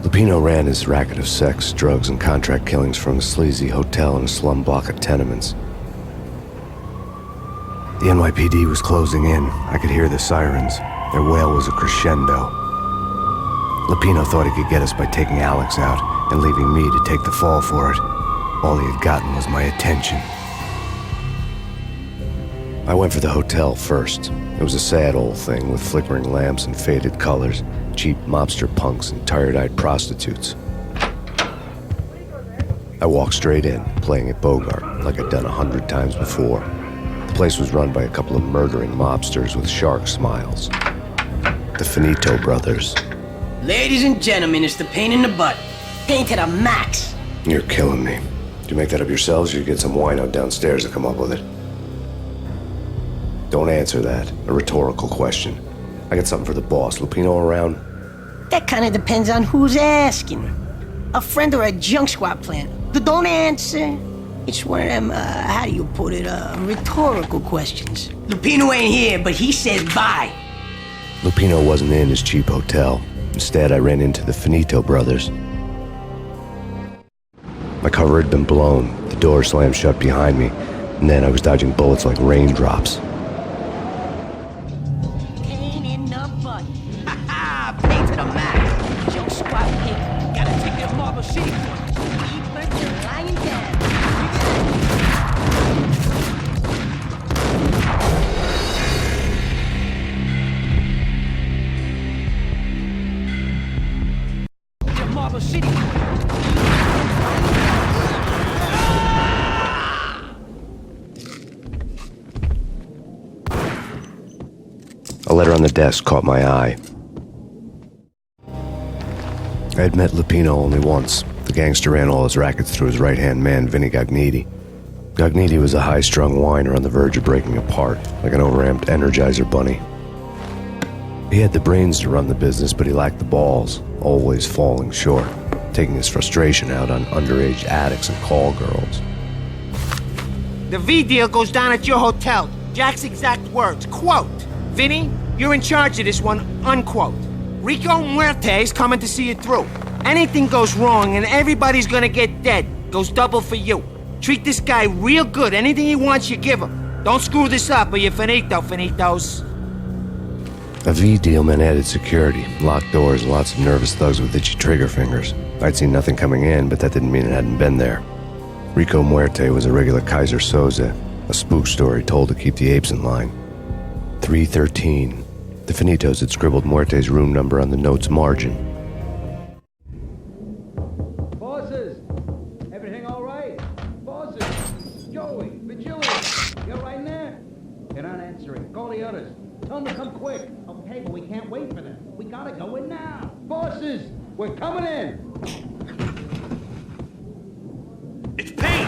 Lupino ran his racket of sex, drugs, and contract killings from a sleazy hotel in a slum block of tenements. The NYPD was closing in. I could hear the sirens. Their wail was a crescendo. Lupino thought he could get us by taking Alex out and leaving me to take the fall for it. All he had gotten was my attention. I went for the hotel first. It was a sad old thing with flickering lamps and faded colors, cheap mobster punks and tired-eyed prostitutes. I walked straight in, playing at Bogart like I'd done 100 times before. The place was run by a couple of murdering mobsters with shark smiles. The Finito brothers. Ladies and gentlemen, it's the pain in the butt. Pain to the max. You're killing me. Did you make that up yourselves, or you get some wino downstairs to come up with it? Don't answer that. A rhetorical question. I got something for the boss. Lupino around? That kind of depends on who's asking. A friend or a junk squad plan. Don't answer. It's one of them, how do you put it, rhetorical questions. Lupino ain't here, but he said bye. Lupino wasn't in his cheap hotel. Instead, I ran into the Finito brothers. My cover had been blown. The door slammed shut behind me, and then I was dodging bullets like raindrops. Pain in the butt. Ha ha! Pain to the max. Junk squad pig. Gotta take that Marble City point. Keep your lying down. Marble City. A letter on the desk caught my eye. I had met Lupino only once. The gangster ran all his rackets through his right-hand man, Vinny Gagniti. Gagniti was a high-strung whiner on the verge of breaking apart, like an overamped Energizer bunny. He had the brains to run the business, but he lacked the balls, always falling short, taking his frustration out on underage addicts and call girls. The V deal goes down at your hotel. Jack's exact words, quote, "Vinny, you're in charge of this one," unquote. Rico Muerte's coming to see it through. Anything goes wrong and everybody's gonna get dead. Goes double for you. Treat this guy real good. Anything he wants, you give him. Don't screw this up or you're finito, finitos. A V deal meant added security, locked doors, and lots of nervous thugs with itchy trigger fingers. I'd seen nothing coming in, but that didn't mean it hadn't been there. Rico Muerte was a regular Kaiser Soze, a spook story told to keep the apes in line. 313. The Finitos had scribbled Muerte's room number on the note's margin. Bosses! Everything all right? Bosses! Joey! Vigilante! You're right in there? They're not answering. Call the others. Tell them to come quick. Okay, but we can't wait for them. We gotta go in now. Bosses! We're coming in! It's Payne!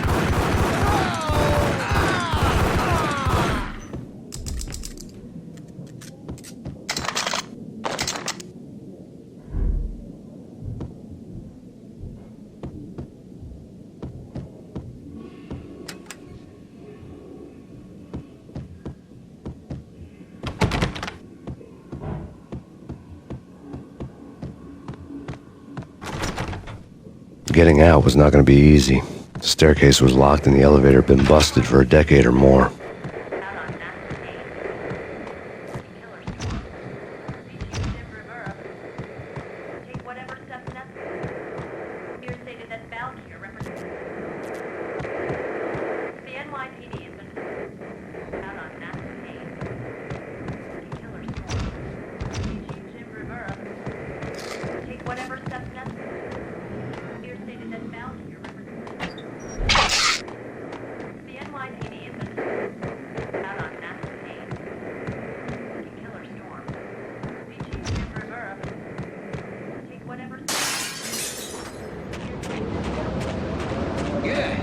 Getting out was not going to be easy. The staircase was locked and the elevator had been busted for a decade or more.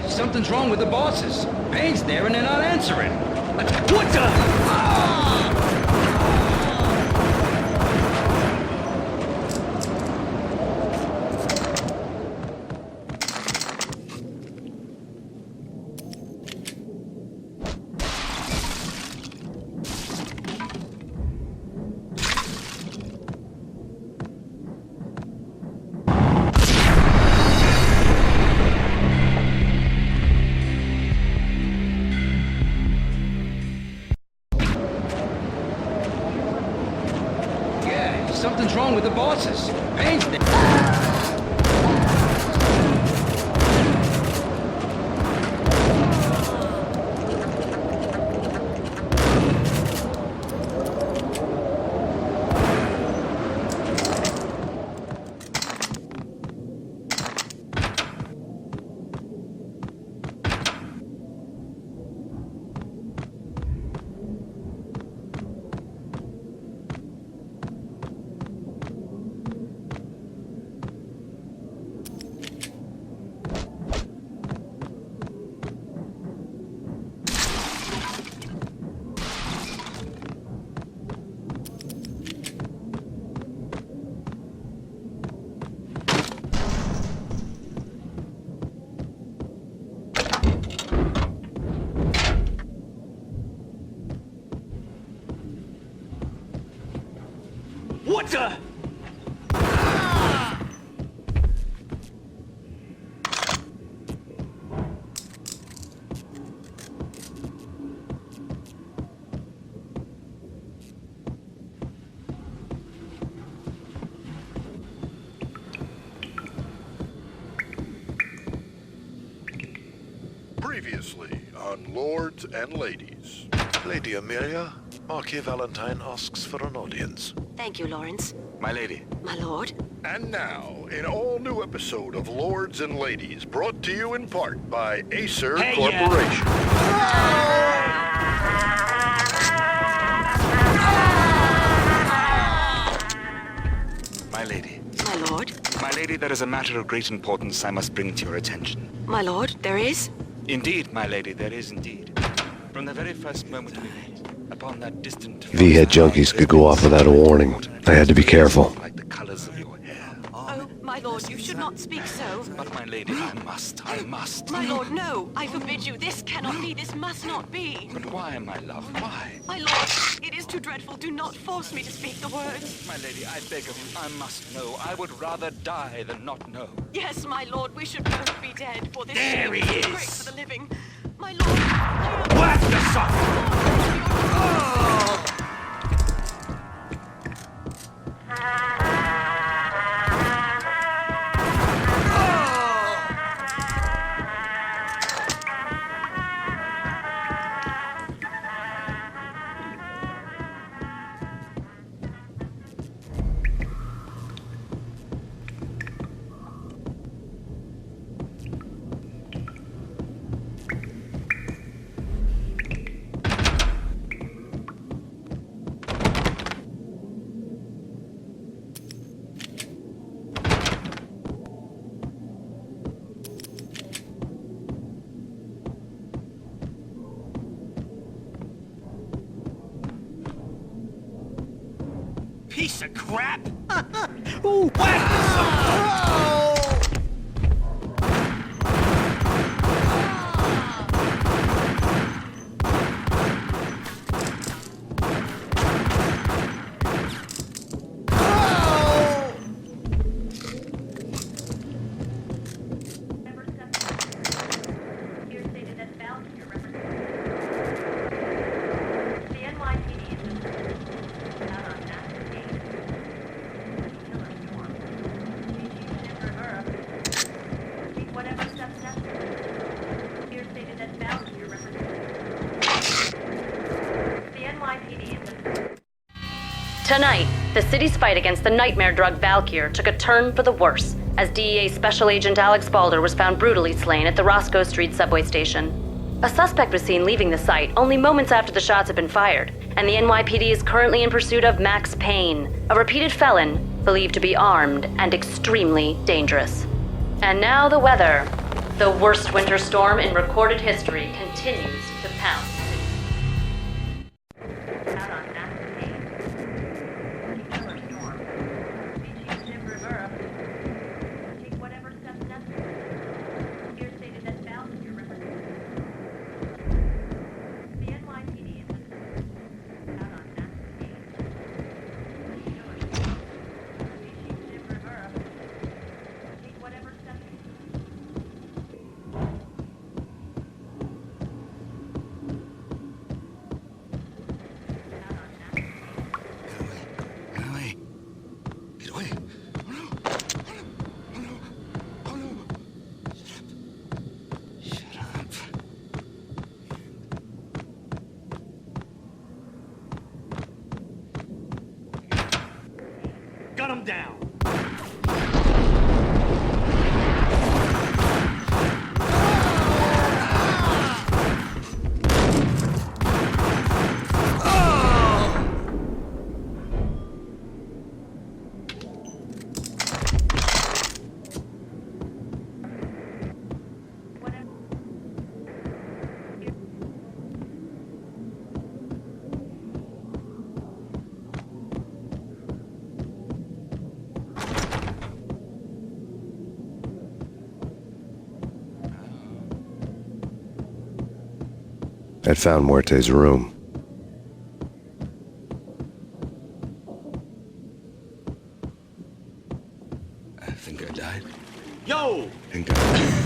Something's wrong with the bosses. Payne's there and they're not answering. What the? Something's wrong with the bosses. Payne's dead. What the? Previously on Lords and Ladies. Lady Amelia, Marquis Valentine asks for an audience. Thank you, Lawrence. My lady. My lord. And now, an all-new episode of Lords and Ladies, brought to you in part by Acer Hey, Corporation. My lady. My lord. My lady, there is a matter of great importance I must bring to your attention. My lord, there is? Indeed, my lady, there is indeed. From the very first moment we met, upon that distant... V-head junkies could go off without a warning. I had to be careful. Like the colors of your hair. Oh, my lord, you should not speak so. But my lady, I must. My lord, no. I forbid you. This cannot be. This must not be. But why, my love, why? My lord, it is too dreadful. Do not force me to speak the words. My lady, I beg of you, I must know. I would rather die than not know. Yes, my lord, we should both be dead, for this There he is is. great for the living. My lord, I am... Whack the sucker! Piece of crap! Ooh, whack the sucker! Tonight, the city's fight against the nightmare drug Valkyr took a turn for the worse as DEA Special Agent Alex Balder was found brutally slain at the Roscoe Street subway station. A suspect was seen leaving the site only moments after the shots had been fired, and the NYPD is currently in pursuit of Max Payne, a repeated felon believed to be armed and extremely dangerous. And now the weather. The worst winter storm in recorded history continues to pound. Cut him down. I'd found Muerte's room. I think I died. Yo! I think I...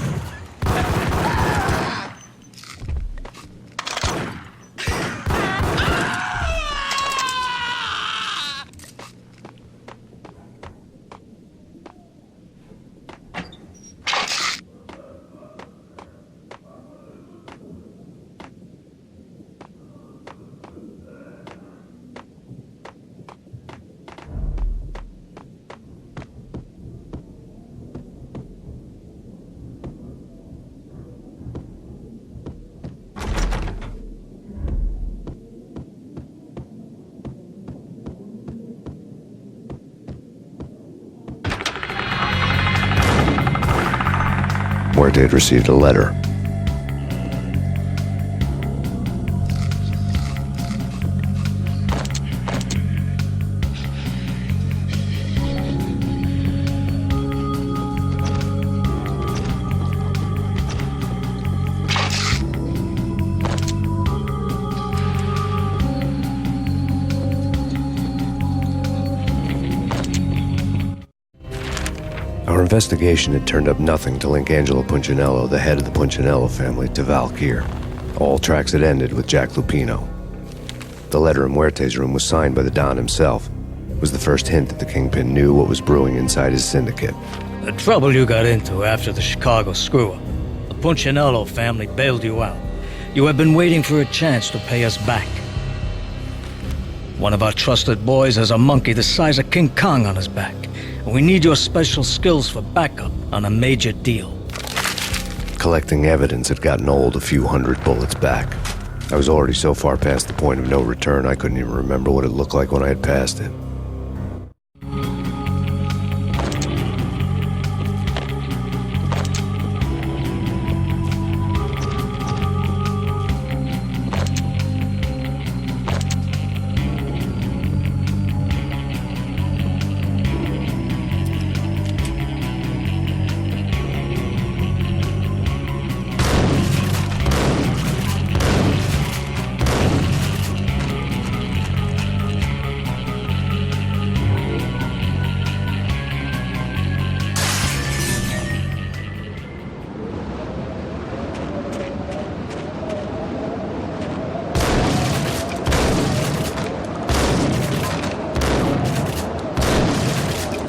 Muerte had received a letter. Our investigation had turned up nothing to link Angelo Punchinello, the head of the Punchinello family, to Valkyr. All tracks had ended with Jack Lupino. The letter in Muerte's room was signed by the Don himself. It was the first hint that the Kingpin knew what was brewing inside his syndicate. The trouble you got into after the Chicago screw-up. The Punchinello family bailed you out. You have been waiting for a chance to pay us back. One of our trusted boys has a monkey the size of King Kong on his back. We need your special skills for backup on a major deal. Collecting evidence had gotten old a few hundred bullets back. I was already so far past the point of no return I couldn't even remember what it looked like when I had passed it.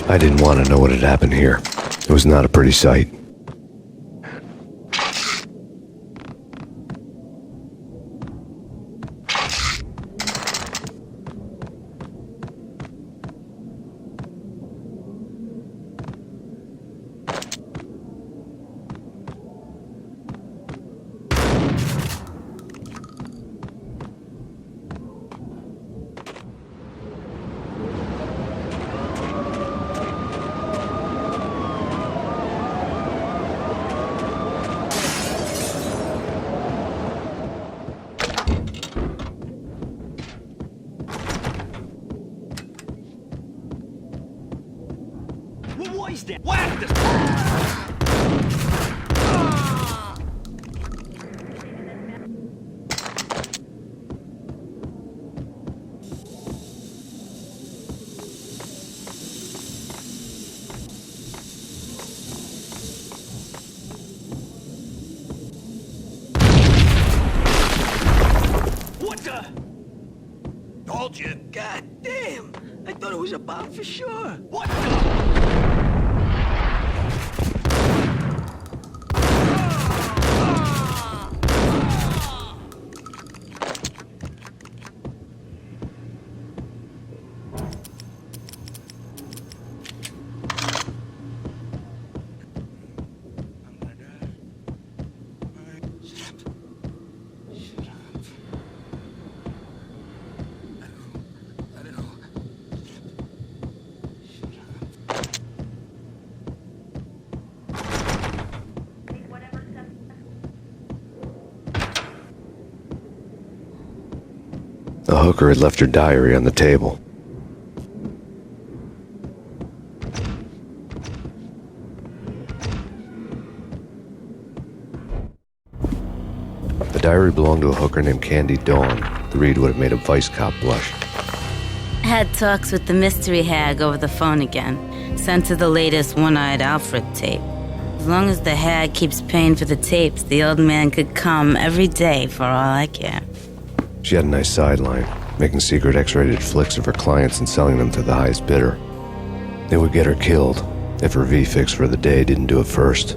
I didn't want to know what had happened here. It was not a pretty sight. What is that? Whack this! What the? Told you. God damn! I thought it was a bomb for sure. What the? The hooker had left her diary on the table. The diary belonged to a hooker named Candy Dawn. The read would have made a vice cop blush. Had talks with the mystery hag over the phone again. Sent her the latest One-Eyed Alfred tape. As long as the hag keeps paying for the tapes, the old man could come every day for all I care. She had a nice sideline, making secret X-rated flicks of her clients and selling them to the highest bidder. It would get her killed if her V-fix for the day didn't do it first.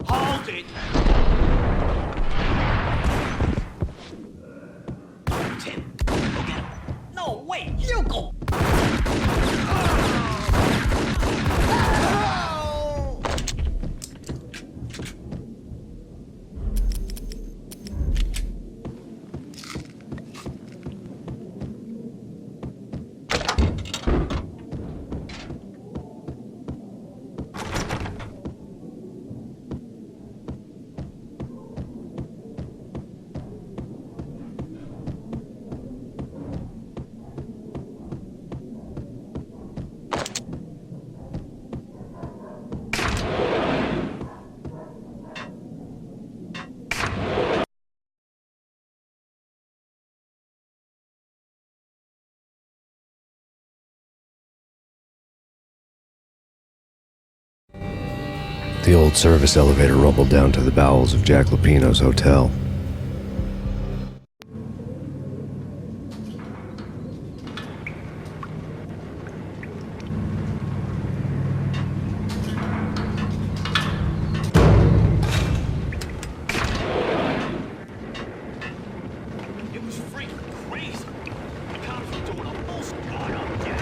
Hold it! Tim, go get him. No, wait, you go! The old service elevator rumbled down to the bowels of Jack Lupino's hotel. It was freaking crazy. The cops were doing a full squad up there.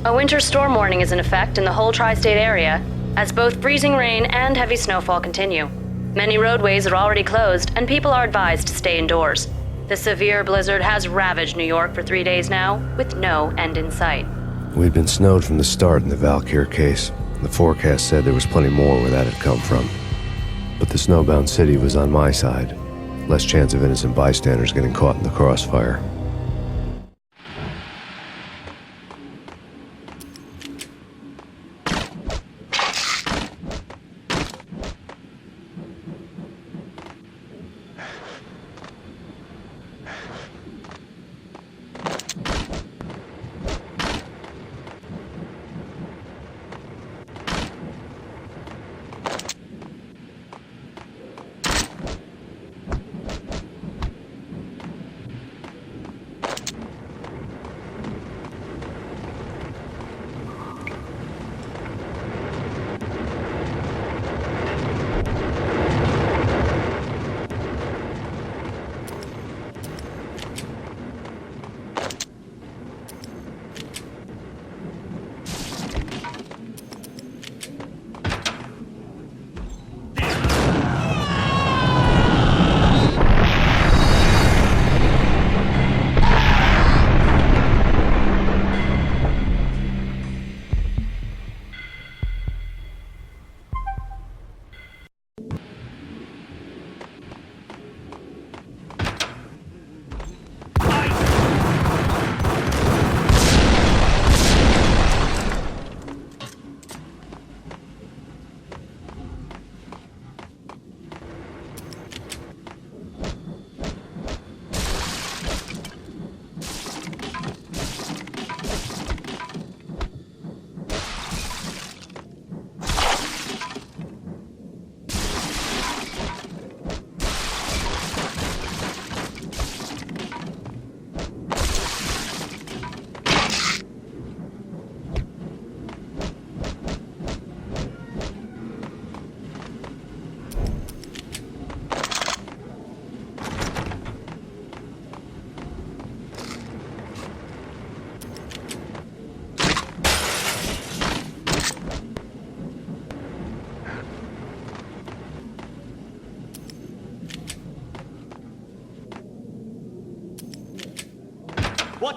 A winter storm warning is in effect in the whole tri-state area, as both freezing rain and heavy snowfall continue. Many roadways are already closed, and people are advised to stay indoors. The severe blizzard has ravaged New York for 3 days now, with no end in sight. We'd been snowed from the start in the Valkyr case. The forecast said there was plenty more where that had come from. But the snowbound city was on my side. Less chance of innocent bystanders getting caught in the crossfire.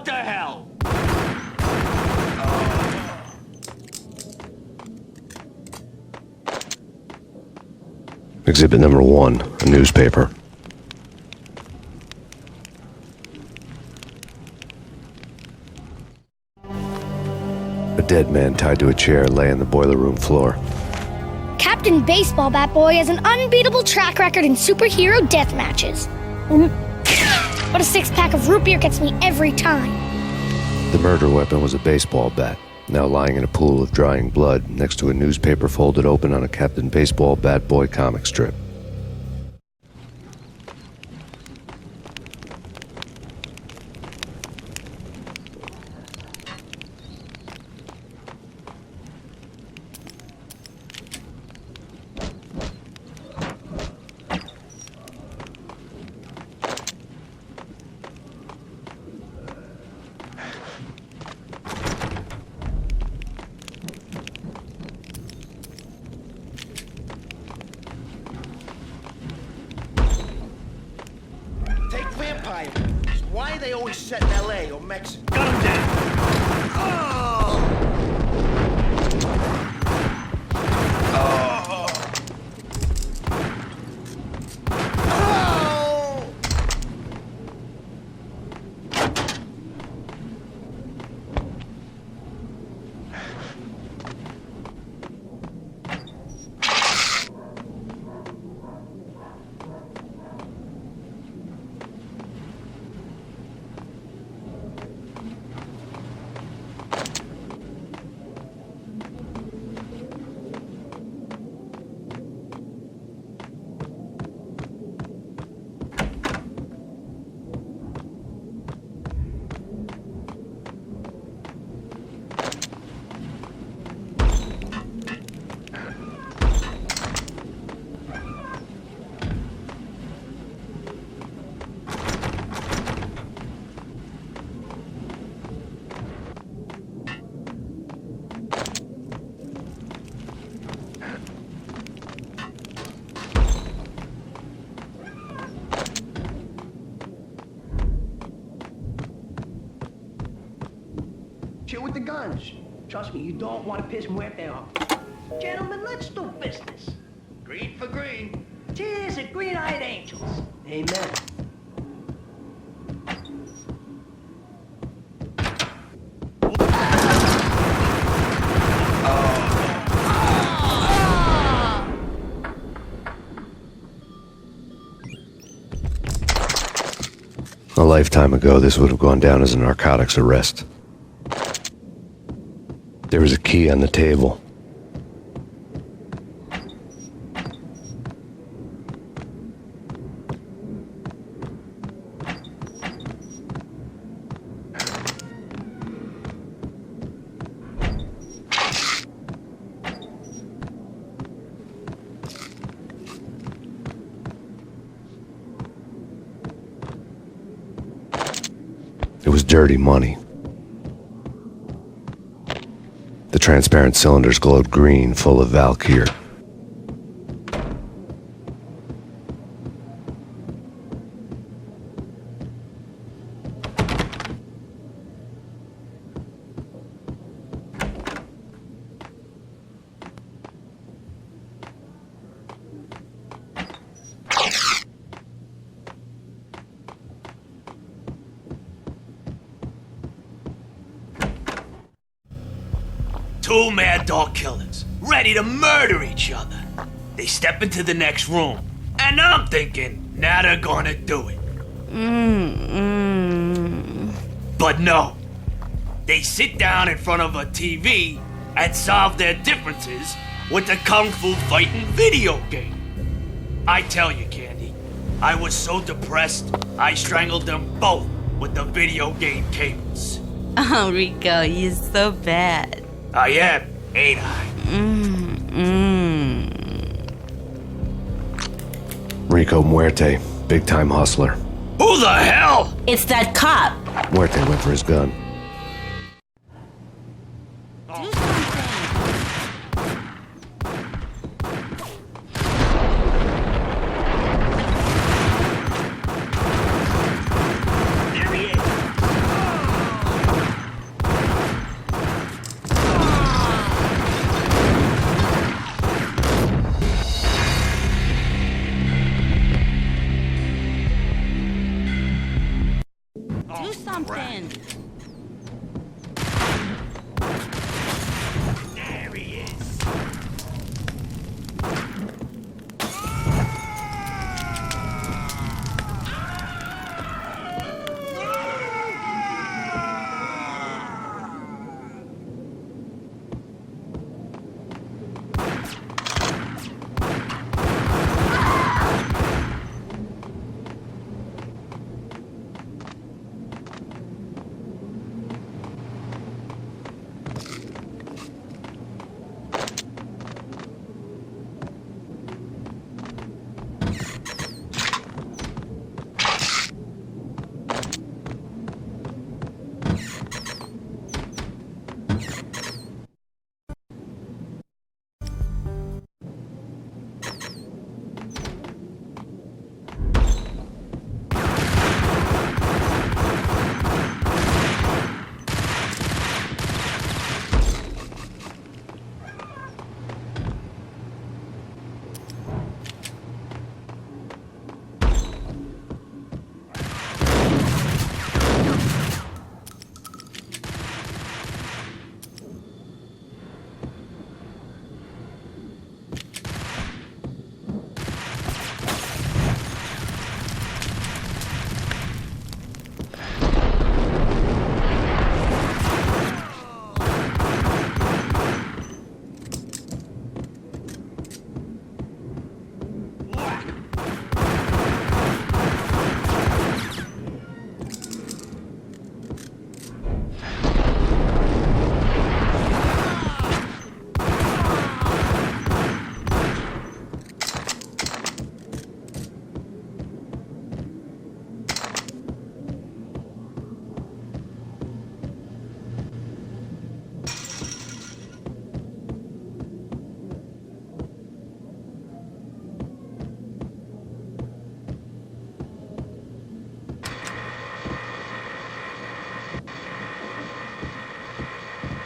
What the hell? Exhibit number 1, a newspaper. A dead man tied to a chair lay on the boiler room floor. Captain Baseball Bat Boy has an unbeatable track record in superhero death matches. But a six-pack of root beer gets me every time. The murder weapon was a baseball bat, now lying in a pool of drying blood next to a newspaper folded open on a Captain Baseball Bat Boy comic strip. Vampire movies. Why are they always set in L.A. or Mexico? Gun him down! Oh! Oh! Oh! Chill with the guns. Trust me, you don't want to piss Muerte off. Gentlemen, let's do business. Green for green. Cheers at green-eyed angels. Amen. A lifetime ago, this would have gone down as a narcotics arrest. There was a key on the table. It was dirty money. The transparent cylinders glowed green, full of Valkyr. Two mad dog killers, ready to murder each other. They step into the next room, and I'm thinking, now they're gonna do it. But no. They sit down in front of a TV and solve their differences with a kung fu fighting video game. I tell you, Candy, I was so depressed, I strangled them both with the video game cables. Oh, Rico, you're so bad. I am, ain't I? Rico Muerte, big-time hustler. Who the hell? It's that cop. Muerte went for his gun. There he is.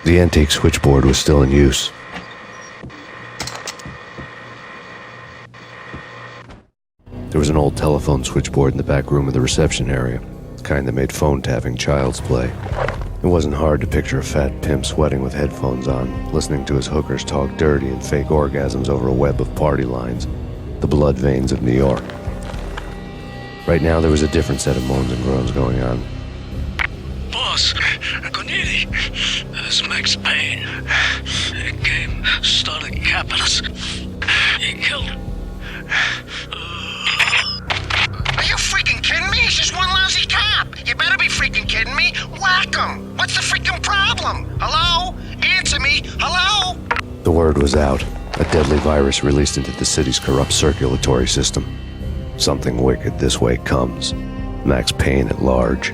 The antique switchboard was still in use. There was an old telephone switchboard in the back room of the reception area, the kind that made phone tapping child's play. It wasn't hard to picture a fat pimp sweating with headphones on, listening to his hookers talk dirty and fake orgasms over a web of party lines, the blood veins of New York. Right now, there was a different set of moans and groans going on. Boss, Agnidi, this is Max Payne. He came, started capping us. He killed him. Are you freaking kidding me? He's just one lousy cop. You better be freaking kidding me. Whack him. What's the freaking problem? Hello? Answer me. Hello? The word was out. A deadly virus released into the city's corrupt circulatory system. Something wicked this way comes. Max Payne at large.